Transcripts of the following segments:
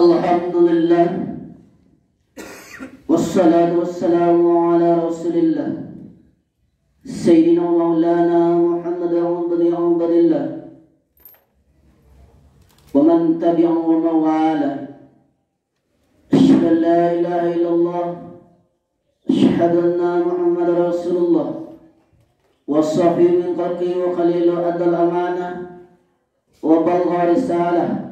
Alhamdulillah, wassalatu wassalamu ala rasulillah Sayyidina maulana Muhammad abdillah wa man tabi'ahu wa mawala. Asyhadu an la ilaha illallah, asyhadu anna Muhammad rasulullah wa safiyyu min khalqihi wa khalilu adal amanah wa balgha risalah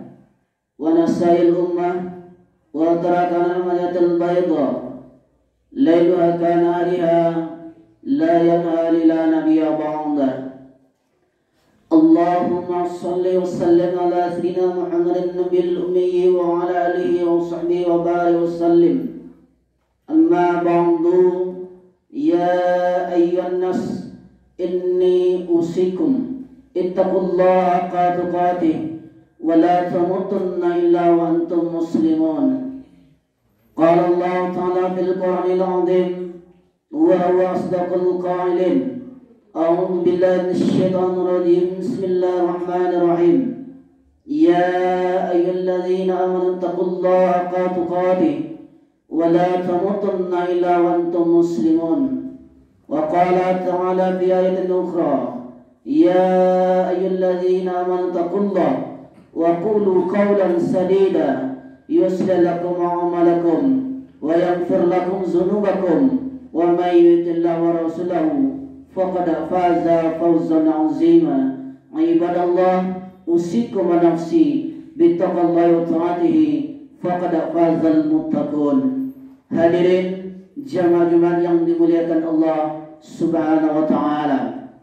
wa nasa'il ummah wa tarakana al-mayatil bayda layluha kana ariha la yanhali la nabiyya ba'da. Allahumma salli wa sallim ala sayyidina Muhammadin nabiyil ummi wa ala alihi wa sahbihi wa barik wa sallim. Amma ba'du, ya ayyuhan nas inni usikum ittaqullaha haqqa tuqatih wa la tamutunna illa wa antum muslimun. Qala Allah ta'ala fil Qur'anil 'azim wa huwa asdaqul qa'ilin. A'udzu billahi minasy syaithanir rajim. Bismillahir rahmanir rahim. Ya ayyuhalladzina amanu taqullaha haqqa tuqatih wa la tamutunna illa wa antum muslimun. Wa qala ta'ala fi ayatin ukhra, ya ayyuhalladzina amanu taqullaha wa qulu qawlan sadida yuslih lakum a'malakum wa yaghfir lakum dhunubakum wa may yuti'illah wa rasulahu faqad faza fawzan 'azima. Ibadallah, usikum wa nafsi bittaqwallahi wa ta'atihi faqad fazal muttaqun. Hadirin jamaah Jumat yang dimuliakan Allah Subhanahu wa ta'ala,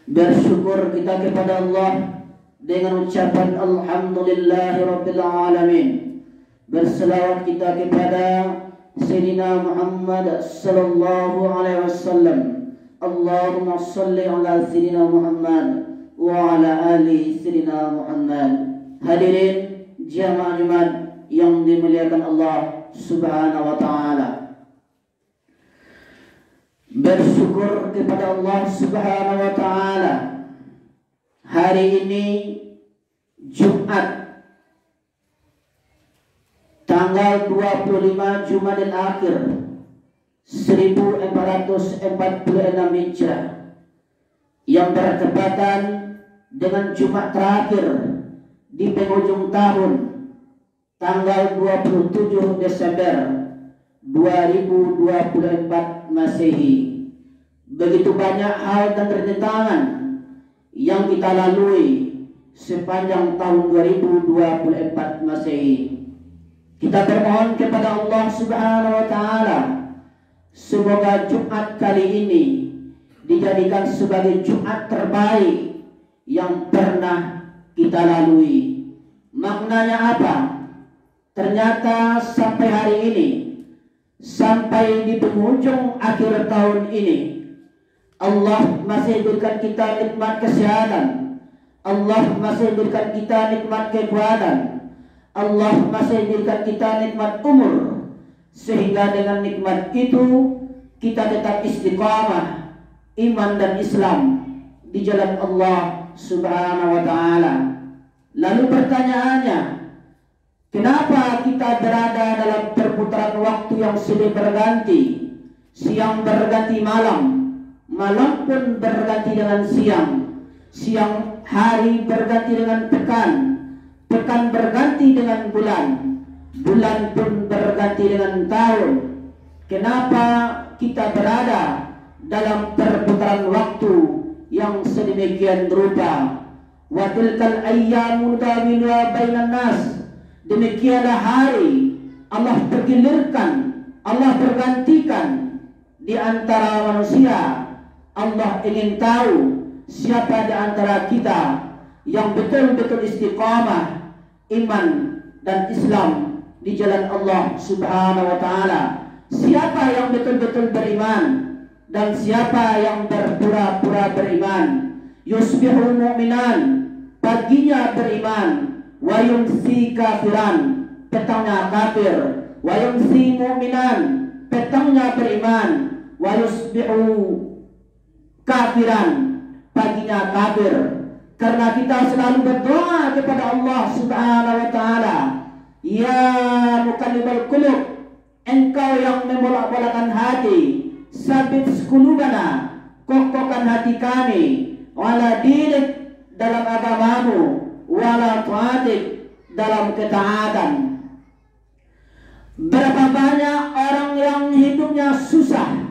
bersyukur kita kepada Allah dengan ucapan alhamdulillahirabbil alamin. Berselawat kita kepada Sayyidina Muhammad sallallahu alaihi wasallam. Allahumma salli ala Sayyidina Muhammad wa ala ali Sayyidina Muhammad. Hadirin jamaah Jumat yang dimuliakan Allah Subhanahu wa ta'ala, bersyukur kepada Allah Subhanahu wa ta'ala. Hari ini Jumat tanggal 25 Jumadil Akhir 1446 Hijrah yang bertepatan dengan Jumat terakhir di penghujung tahun tanggal 27 Desember 2024 Masehi. Begitu banyak hal dan rintangan yang kita lalui sepanjang tahun 2024 Masehi. Kita bermohon kepada Allah Subhanahu wa ta'ala, semoga Jumat kali ini dijadikan sebagai Jumat terbaik yang pernah kita lalui. Maknanya apa? Ternyata sampai hari ini, sampai di penghujung akhir tahun ini, Allah masih berikan kita nikmat kesehatan, Allah masih berikan kita nikmat kekuatan, Allah masih berikan kita nikmat umur, sehingga dengan nikmat itu kita tetap istiqamah iman dan Islam di jalan Allah Subhanahu wa ta'ala. Lalu pertanyaannya, kenapa kita berada dalam perputaran waktu yang silih berganti, siang berganti malam, malam pun berganti dengan siang, siang hari berganti dengan pekan, pekan berganti dengan bulan, bulan pun berganti dengan tahun. Kenapa kita berada dalam perputaran waktu yang sedemikian rupa? Wa tilkal ayyamu nudawiluha bainan nas. Demikianlah hari Allah pergilirkan, Allah bergantikan di antara manusia. Allah ingin tahu siapa di antara kita yang betul-betul istiqamah iman dan Islam di jalan Allah Subhanahu wa ta'ala. Siapa yang betul-betul beriman dan siapa yang berpura-pura beriman. Yusbihu mu'minan, paginya beriman, wa yumsi kafiran, petangnya kafir, wa yumsi mu'minan, petangnya beriman, wa yusbihu kafiran, paginya kafir. Karena kita selalu berdoa kepada Allah Subhanahu wa ta'ala Ya Muqallibal Qulub, Engkau yang membolak-balakan hati, sabit qulubana, kokohkan hati kami, wala dinik, dalam agamamu, wala ta'atik, dalam ketaatan. Berapa banyak orang yang hidupnya susah,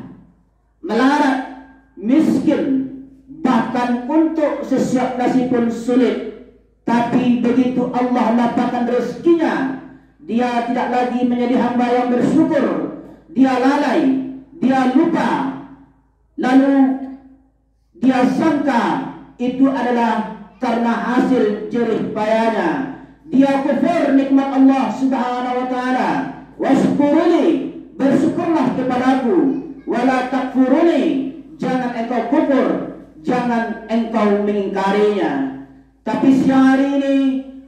melarat, miskin, bahkan untuk sesiap nasi pun sulit. Tapi begitu Allah lapangkan rezekinya, dia tidak lagi menjadi hamba yang bersyukur. Dia lalai, dia lupa, lalu dia sangka itu adalah karena hasil jerih payahnya. Dia kufur nikmat Allah Subhanahu wa taala. Washkuruni, bersyukurlah kepadaku, wala takfuruni, jangan engkau kufur, jangan engkau mengingkarinya. Tapi siang hari ini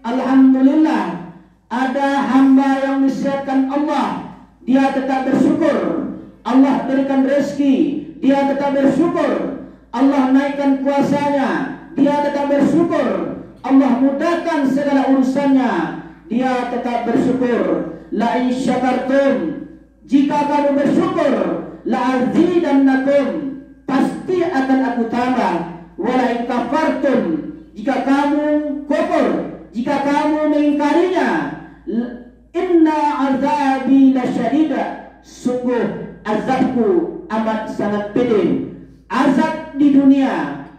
alhamdulillah ada hamba yang disiapkan Allah, dia tetap bersyukur. Allah berikan rezeki, dia tetap bersyukur. Allah naikkan kuasanya, dia tetap bersyukur. Allah mudahkan segala urusannya, dia tetap bersyukur. La in syakartum, jika kamu bersyukur, la azidannakum, pasti akan aku tambah. Wala in kafartum, jika kamu kufur, jika kamu mengingkarinya, inna azabi lasyadida, sungguh azabku amat sangat pedih. Azab di dunia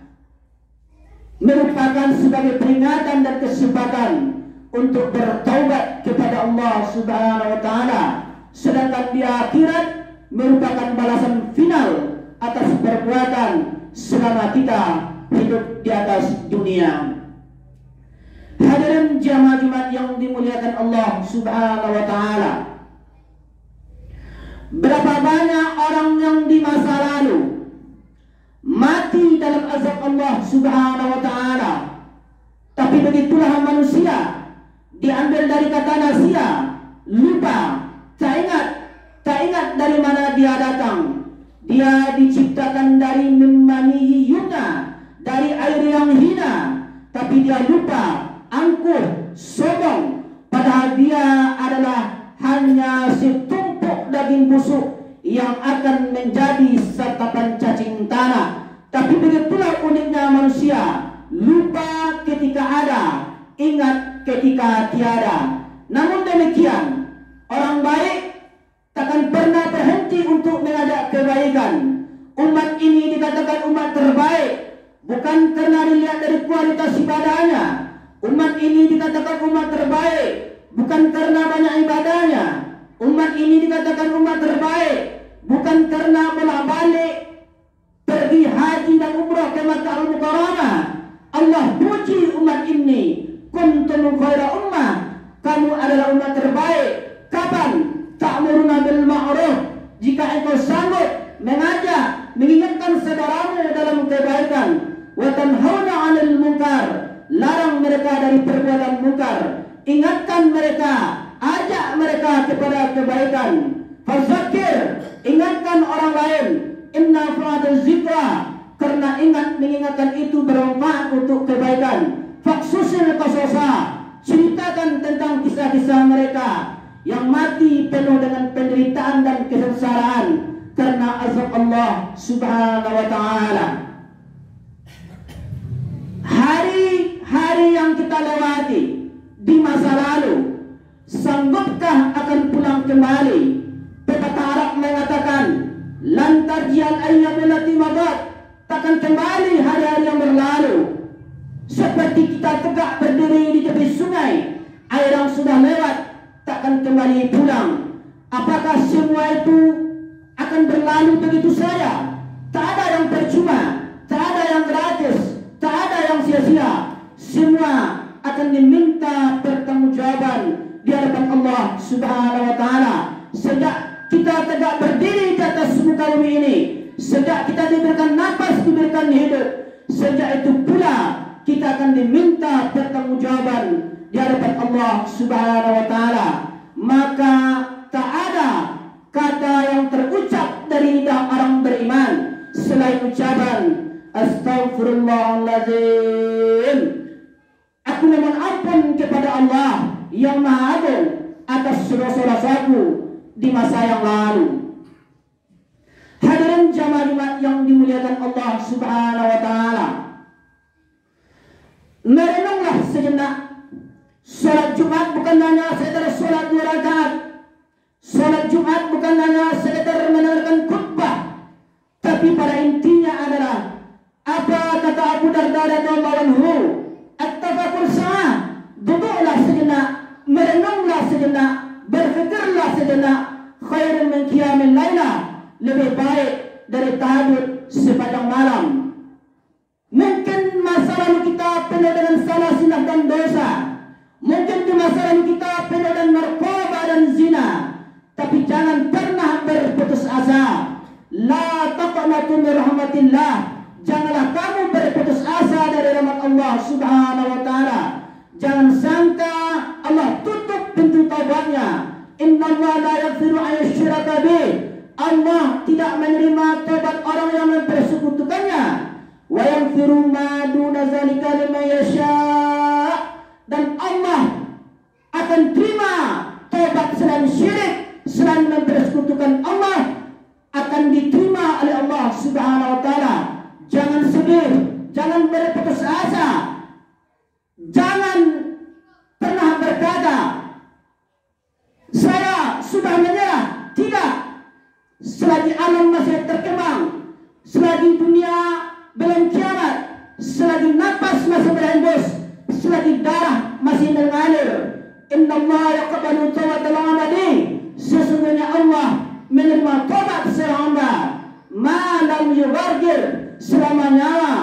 merupakan sebagai peringatan dan kesempatan untuk bertaubat kepada Allah Subhanahu wa taala, sedangkan di akhirat merupakan balasan final atas perbuatan selama kita hidup di atas dunia. Hadirin jamaah Jumat yang dimuliakan Allah Subhanahu wa taala, berapa banyak orang yang di masa lalu mati dalam azab Allah Subhanahu wa taala. Tapi begitulah manusia, diambil dari kata nasia, lupa, tak ingat dari mana dia datang. Dia diciptakan dari mani yumna, dari air yang hina, tapi dia lupa, angkuh, sombong, padahal dia adalah hanya setumpuk daging busuk yang akan menjadi santapan cacing tanah. Tapi begitulah uniknya manusia, lupa ketika ada, ingat ketika tiada. Namun demikian, orang baik takkan pernah berhenti untuk mengajak kebaikan. Umat ini dikatakan umat terbaik bukan karena dilihat dari kualitas ibadahnya. Umat ini dikatakan umat terbaik bukan karena banyak ibadahnya. Umat ini dikatakan umat terbaik bukan karena bolak-balik pergi haji dan umrah ke Makkah Al-Mukarramah. Allah puji umat ini, kuntum khaira ummah, kamu adalah umat terbaik. Kapan? Ta'muruna bil ma'ruf, jika engkau sanggup mengajak, mengingatkan saudaramu dalam kebaikan. Wa tanhauna 'anil munkar, larang mereka dari perbuatan munkar. Ingatkan mereka, ajak mereka kepada kebaikan. Fazakir, ingatkan orang lain. Inna fa'adz zikra, karena mengingatkan itu bermanfaat untuk kebaikan. Faksusil qasasa, ceritakan tentang kisah-kisah mereka yang mati penuh dengan penderitaan dan kesengsaraan karena azab Allah Subhanahu wa taala. Hari-hari yang kita lewati di masa lalu, sanggupkah akan pulang kembali? Pepatah Arab mengatakan, lan tarji'al ayyamul lati madat, takkan kembali hari-hari yang berlalu. Seperti kita tegak berdiri di tepi sungai, air yang sudah lewat takkan kembali pulang. Apakah semua itu akan berlalu begitu saja? Tak ada yang percuma, tak ada yang gratis, tak ada yang sia-sia. Semua akan diminta pertanggungjawaban di hadapan Allah Subhanahu wa taala. Sejak kita tegak berdiri di atas muka bumi ini, sejak kita diberikan nafas, diberikan hidup, sejak itu pula kita akan diminta pertanggungjawaban di hadapan Allah Subhanahu wa taala. Maka tak ada kata yang terucap dari lidah orang beriman selain ucapan Astaghfirullahaladzim. Aku memohon ampun kepada Allah yang Maha Agung atas dosa-dosaku di masa yang lalu. Hadirin jamaah Jumat yang dimuliakan Allah Subhanahu wa taala. Merenunglah sejenak. Salat Jumat bukan hanya sekedar salat 2 rakaat. Salat Jumat bukan hanya sekedar mendengarkan khutbah, tapi pada intinya adalah apa kata Abu Darda radhiyallahu anhu, at-tafakkur sa'ah, duduklah sejenak, merenunglah sejenak, berfikirlah sejenak, khairun min qiyamil lailah, lebih baik dari tahajud sepanjang malam. Mungkin masa lalu kita penuh dengan salah silap dan dosa. Mungkin di masa lalu kita penuh dengan narkoba dan zina. Tapi jangan pernah berputus asa. La taqnatu min rahmatillah. Janganlah kamu berputus asa dari rahmat Allah Subhanahu wa taala. Jangan sangka Allah tutup pintu taubatnya. Innallaha la yaghfiru an yushraka bih. Allah tidak menerima taubat orang yang mempersekutukannya. Wa yaghfiru ma duna zalika liman yasha. Dan Allah akan terima taubat selain syirik, selain mempersekutukan Allah, akan diterima oleh Allah Subhanahu wa taala. Jangan sedih, jangan berputus asa. Jangan pernah berkata, saya sudah menyerah. Tidak. Selagi alam masih terkembang, selagi dunia belum kiamat, selagi napas masih berhembus, selagi darah masih mengalir, innallaha yaqbalu tawbatal 'abdi, sesungguhnya Allah menerima taubat seorang hamba, ma lam yughargir, selama nyawa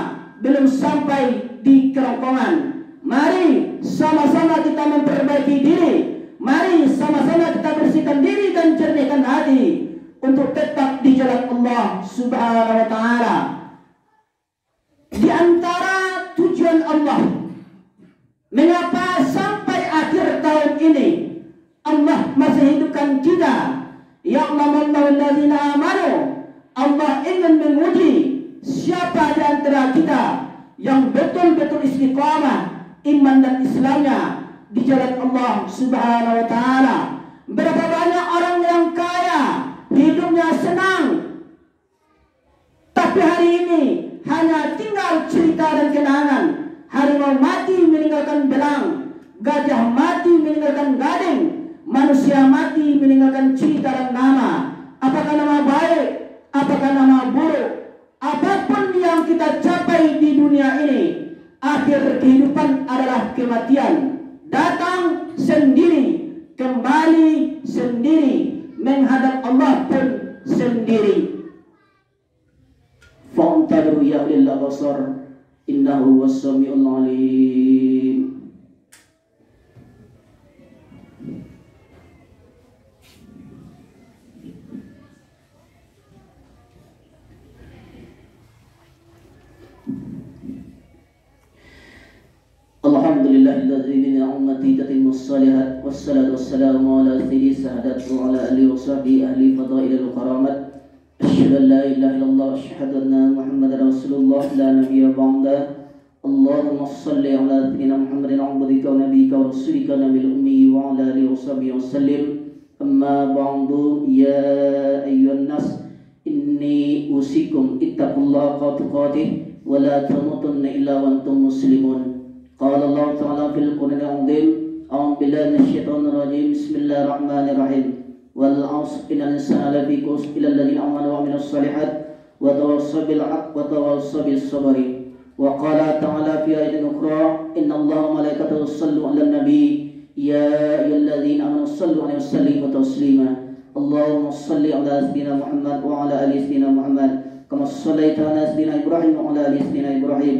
belum sampai di kerongkongan. Mari sama-sama kita memperbaiki diri, mari sama-sama kita bersihkan diri dan jernihkan hati untuk tetap di jalan Allah Subhanahu wa taala. Di antara tujuan Allah mengapa sampai akhir tahun ini Allah masih hidupkan kita, ya'lamallahu alladzina amanu, Allah ingin menguji siapa di antara kita yang betul-betul istiqamah iman dan Islamnya di jalan Allah Subhanahu wa taala. Berapa banyak orang yang kaya, hidupnya senang, tapi hari ini hanya tinggal cerita dan kenangan. Harimau mati meninggalkan belang, gajah mati meninggalkan gading, manusia mati meninggalkan cerita dan nama. Apakah nama baik, apakah nama buruk, apapun yang kita capai di dunia ini, akhir kehidupan adalah kematian. Datang sendiri, kembali sendiri, menghadap Allah pun sendiri. Fa'tadu ya ulil absar, innahu was-sami'ul 'alim. Alhamdulillahilladzi bi ni'matihi tatimmu shalihat, wassalatu wassalamu ala sayyidi sahadat wa ala alihi wa sahbihi ahli fadailil karamat. Asyhadu an la ilaha illallah wa asyhadu anna Muhammadar Rasulullah la nabiyya ba'da. Allahumma shalli ala sayyidina Muhammadin 'abdika wa nabiyyika wa rasulika nabiyil ummi wa ala alihi wa sahbihi wasallim. Amma ba'du, ya ayyuhan nas, inni usikum ittaqullaha haqqa tuqatih wa la tamutunna illa wa antum muslimun. Qala Allah Ta'ala fil Qur'anil 'azim, a'udzu billahi minasyaitonir rajim. Bismillahirrahmanirrahim. Wal 'asr innal insana lafi khusr illa alladziina aamanu wa 'amilus shalihat wa tawassaw bil haqqi wa tawassaw bis sabri. Wa qala ta'ala fi ayatin ukhra, innallaha wa malaikatahu yusholluna 'alan nabi ya ayyuhalladzina amanu shallu 'alaihi wa sallimu taslima. Allahumma shalli 'ala sayyidina Muhammad wa 'ala ali sayyidina Muhammad kama shallaita 'ala sayyidina Ibrahim wa 'ala ali sayyidina Ibrahim.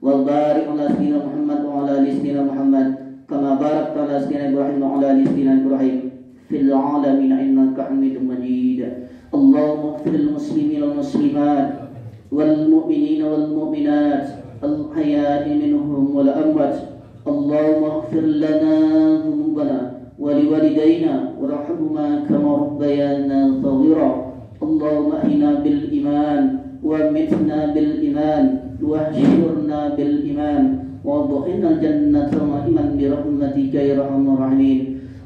Wa barik 'ala sayyidina Muhammad wa 'ala ali sayyidina Muhammad kama barakta 'ala sayyidina Ibrahim wa 'ala ali sayyidina Ibrahim fil 'alamin innaka Hamidum Majid. Allahumma ighfir lil muslimin wal muslimat wal mu'minin wal mu'minat al ahya'i minhum wal amwat. Allahumma ighfir lana dhunubana wa liwalidayna warhamhuma kama rabbayana shaghira. Allahumma ahyina bil iman wa mitna bil iman واحشرنا بالإيمان وادخلنا الجنة نعيما برحمتك يا أرحم الراحمين.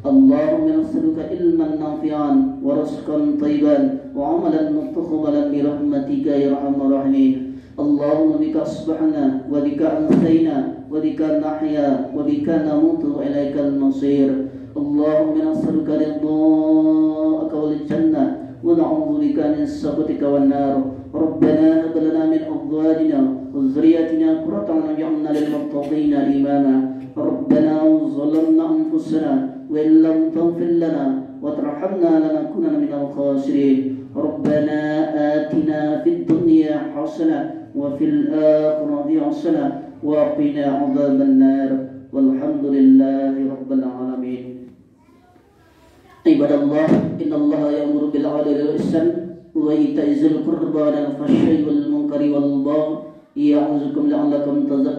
اللهم نسألك علما نافعا ورزقا طيبا وعملا متقبلا برحمتك يا ارحم الراحمين. اللهم بك أصبحنا وبك أمسينا وبك نحيا وبك نموت وإليك المصير. اللهم نسألك رضاك والجنة ونعوذ بك من سخطك والنار. ربنا هب لنا من أزواجنا وذرياتنا قرة أعين واجعلنا للمتقين إماما. ربنا ظلمنا أنفسنا وإن لم تغفر لنا وترحمنا لنكونن من الخاسرين. ربنا آتنا في الدنيا حسنة وفي الآخرة حسنة وقنا عذاب النار والحمد لله رب العالمين. عباد الله إن الله يأمر بالعدل والإحسان وإيتاء ذي القربى والفحشاء والمنكر والبغي يعظكم لعلكم تذكرون.